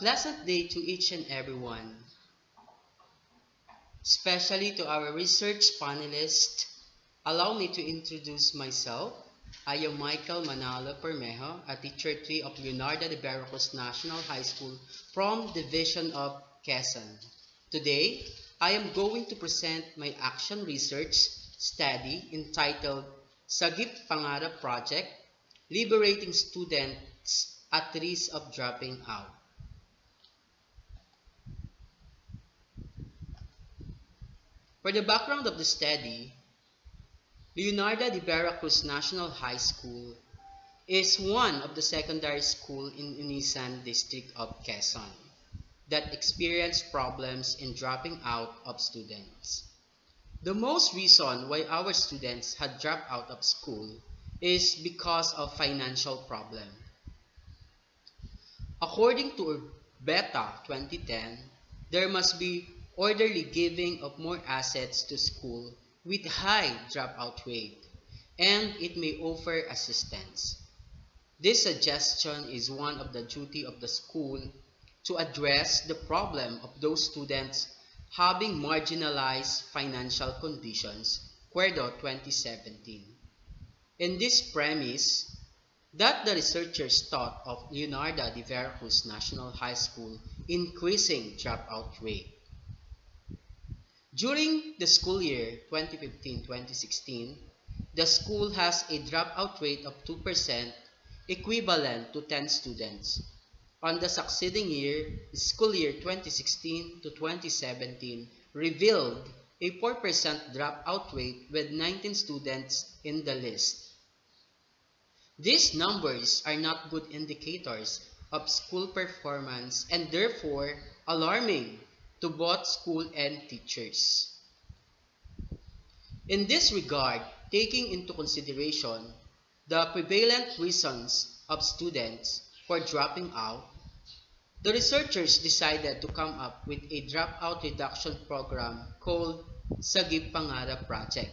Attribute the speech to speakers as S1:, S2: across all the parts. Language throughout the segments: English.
S1: pleasant day to each and everyone, especially to our research panelists. Allow me to introduce myself. I am Michael Manalo Permejo, a teacher 3 of Leonardo de Veracruz National High School from Division of Quezon. Today, I am going to present my action research study entitled Sagip Pangarap Project, Liberating Students at Risk of Dropping Out. For the background of the study, Leonardo de Veracruz National High School is one of the secondary schools in Inisan district of Quezon that experienced problems in dropping out of students. The most reason why our students had dropped out of school is because of financial problem. According to Beta 2010, there must be orderly giving of more assets to school with high dropout rate, and it may offer assistance. This suggestion is one of the duty of the school to address the problem of those students having marginalized financial conditions, Cuerdo 2017. In this premise, that the researchers thought of Leonardo de Veracruz National High School increasing dropout rate. During the school year 2015-2016, the school has a dropout rate of 2%, equivalent to 10 students. On the succeeding year, school year 2016-2017 revealed a 4% dropout rate with 19 students in the list. These numbers are not good indicators of school performance and therefore alarming to both school and teachers. In this regard, taking into consideration the prevalent reasons of students for dropping out, the researchers decided to come up with a dropout reduction program called Sagip Pangarap Project.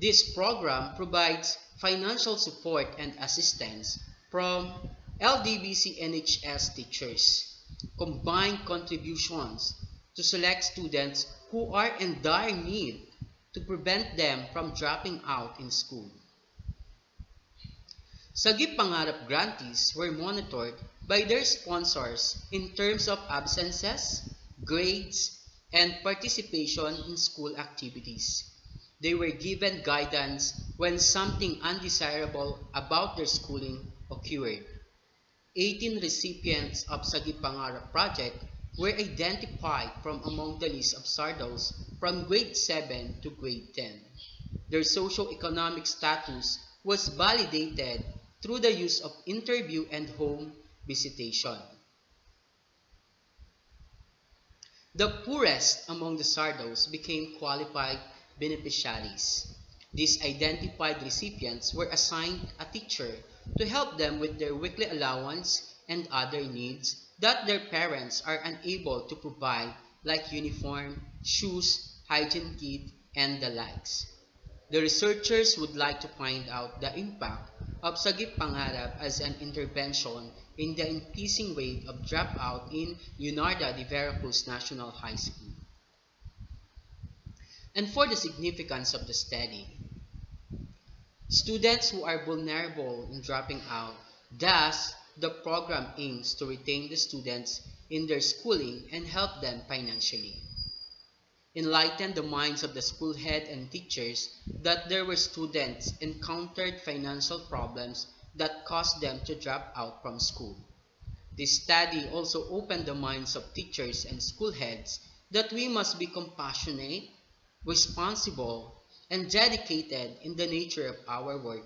S1: This program provides financial support and assistance from LDBC NHS teachers, combined contributions to select students who are in dire need to prevent them from dropping out in school. Sagip Pangarap grantees were monitored by their sponsors in terms of absences, grades, and participation in school activities. They were given guidance when something undesirable about their schooling occurred. 18 recipients of Sagip Pangarap Project were identified from among the list of SARDOs from grade 7 to grade 10. Their socio-economic status was validated through the use of interview and home visitation. The poorest among the SARDOs became qualified beneficiaries. These identified recipients were assigned a teacher to help them with their weekly allowance and other needs that their parents are unable to provide, like uniform, shoes, hygiene kit, and the likes. The researchers would like to find out the impact of Sagip Pangarap as an intervention in the increasing rate of dropout in Leonardo de Veracruz National High School. And for the significance of the study, students who are vulnerable in dropping out, thus the program aims to retain the students in their schooling and help them financially. Enlighten the minds of the school head and teachers that there were students encountered financial problems that caused them to drop out from school. This study also opened the minds of teachers and school heads that we must be compassionate, responsible, and dedicated in the nature of our work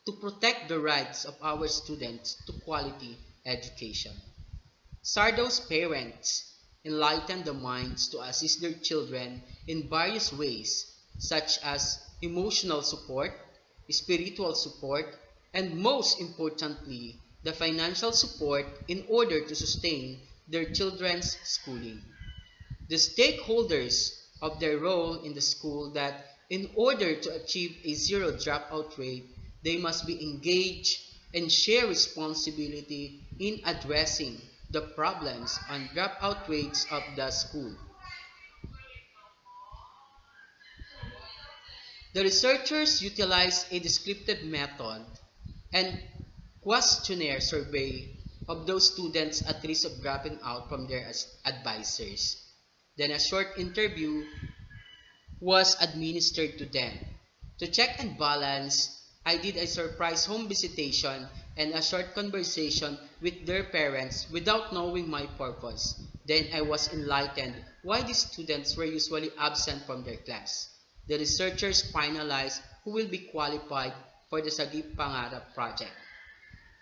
S1: to protect the rights of our students to quality education. SARDO's parents enlighten the minds to assist their children in various ways, such as emotional support, spiritual support, and most importantly, the financial support in order to sustain their children's schooling. The stakeholders of their role in the school that in order to achieve a zero dropout rate, they must be engaged and share responsibility in addressing the problems and dropout rates of the school. The researchers utilized a descriptive method and questionnaire survey of those students at risk of dropping out from their advisors. Then a short interview was administered to them. To check and balance, I did a surprise home visitation and a short conversation with their parents without knowing my purpose. Then I was enlightened why these students were usually absent from their class. The researchers finalized who will be qualified for the Sagip Pangarap project.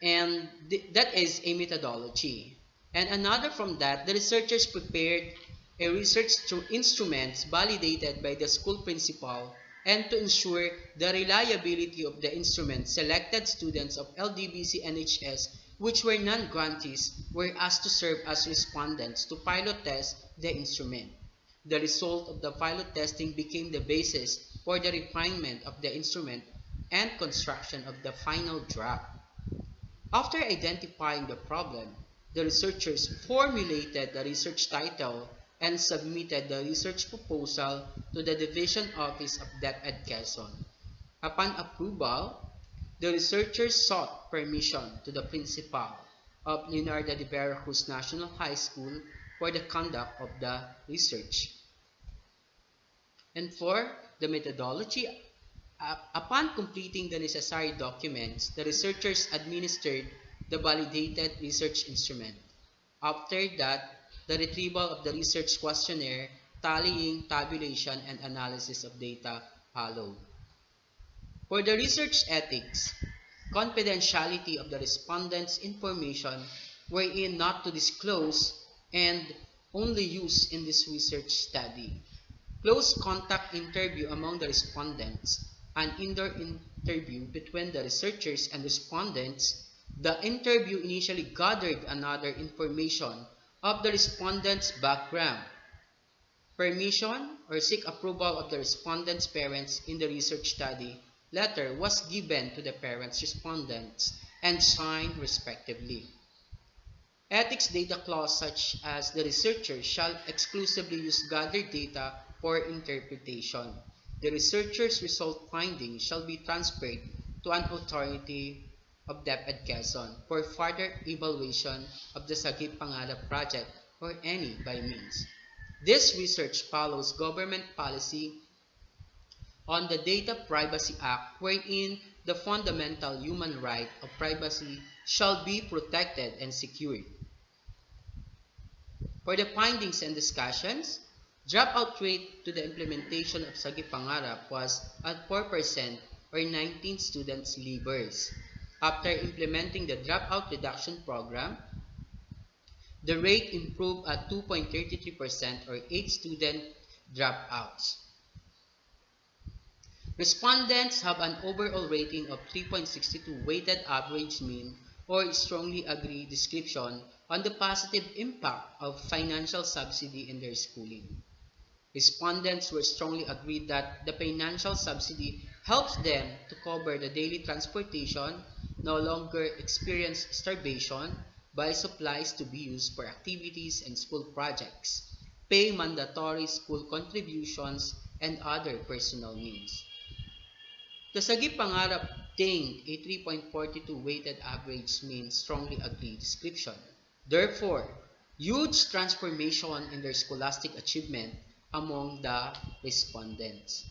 S1: And that is a methodology. And another from that, the researchers prepared a research instruments validated by the school principal, and to ensure the reliability of the instruments, selected students of LDBC NHS which were non-grantees were asked to serve as respondents to pilot test the instrument. The result of the pilot testing became the basis for the refinement of the instrument and construction of the final draft. After identifying the problem, the researchers formulated the research title and submitted the research proposal to the Division Office of DepEd Quezon. Upon approval, the researchers sought permission to the principal of Leonardo de Veracruz National High School for the conduct of the research. And for the methodology, upon completing the necessary documents, the researchers administered the validated research instrument. After that, the retrieval of the research questionnaire, tallying, tabulation, and analysis of data followed. For the research ethics, confidentiality of the respondents' information wherein not to disclose and only used in this research study. Close contact interview among the respondents, an indoor interview between the researchers and respondents. The interview initially gathered another information of the respondent's background. Permission or seek approval of the respondent's parents in the research study letter was given to the parents respondents and signed respectively. Ethics data clause such as the researcher shall exclusively use gathered data for interpretation. The researcher's result findings shall be transferred to an authority of DepEd Quezon for further evaluation of the Sagip Pangarap project or any by means. This research follows government policy on the Data Privacy Act, wherein the fundamental human right of privacy shall be protected and secured. For the findings and discussions, dropout rate to the implementation of Sagip Pangarap was at 4% or 19 students leavers. After implementing the dropout reduction program, the rate improved at 2.33% or 8 student dropouts. Respondents have an overall rating of 3.62 weighted average mean or strongly agree description on the positive impact of financial subsidy in their schooling. Respondents were strongly agreed that the financial subsidy helps them to cover the daily transportation, no longer experience starvation, buy supplies to be used for activities and school projects, pay mandatory school contributions, and other personal needs. The Sagip Pangarap obtained a 3.42 weighted average mean strongly agreed description. Therefore, huge transformation in their scholastic achievement among the respondents.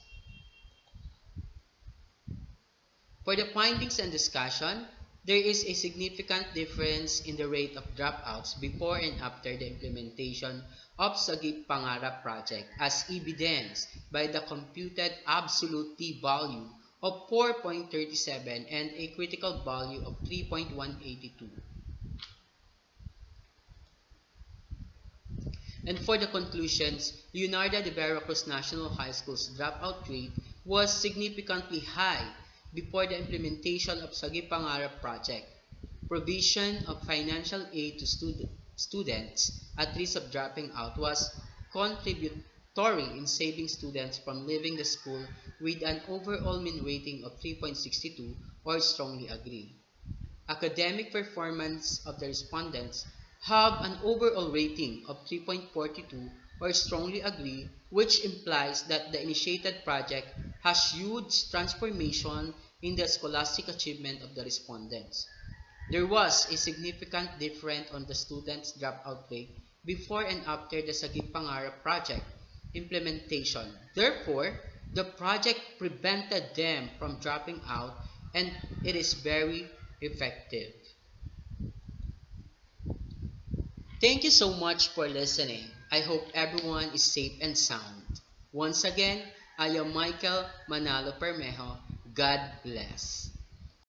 S1: For the findings and discussion, there is a significant difference in the rate of dropouts before and after the implementation of Sagip Pangarap project as evidenced by the computed absolute t-value of 4.37 and a critical value of 3.182. And for the conclusions, Leonardo de Veracruz National High School's dropout rate was significantly high before the implementation of Sagip Pangarap project. Provision of financial aid to students at risk of dropping out was contributory in saving students from leaving the school with an overall mean rating of 3.62 or strongly agree. Academic performance of the respondents have an overall rating of 3.42 or strongly agree, which implies that the initiated project has huge transformation in the scholastic achievement of the respondents. There was a significant difference on the students' dropout rate before and after the Sagip Pangarap project implementation. Therefore, the project prevented them from dropping out and it is very effective. Thank you so much for listening. I hope everyone is safe and sound. Once again, I am Michael Manalo Permejo. God bless.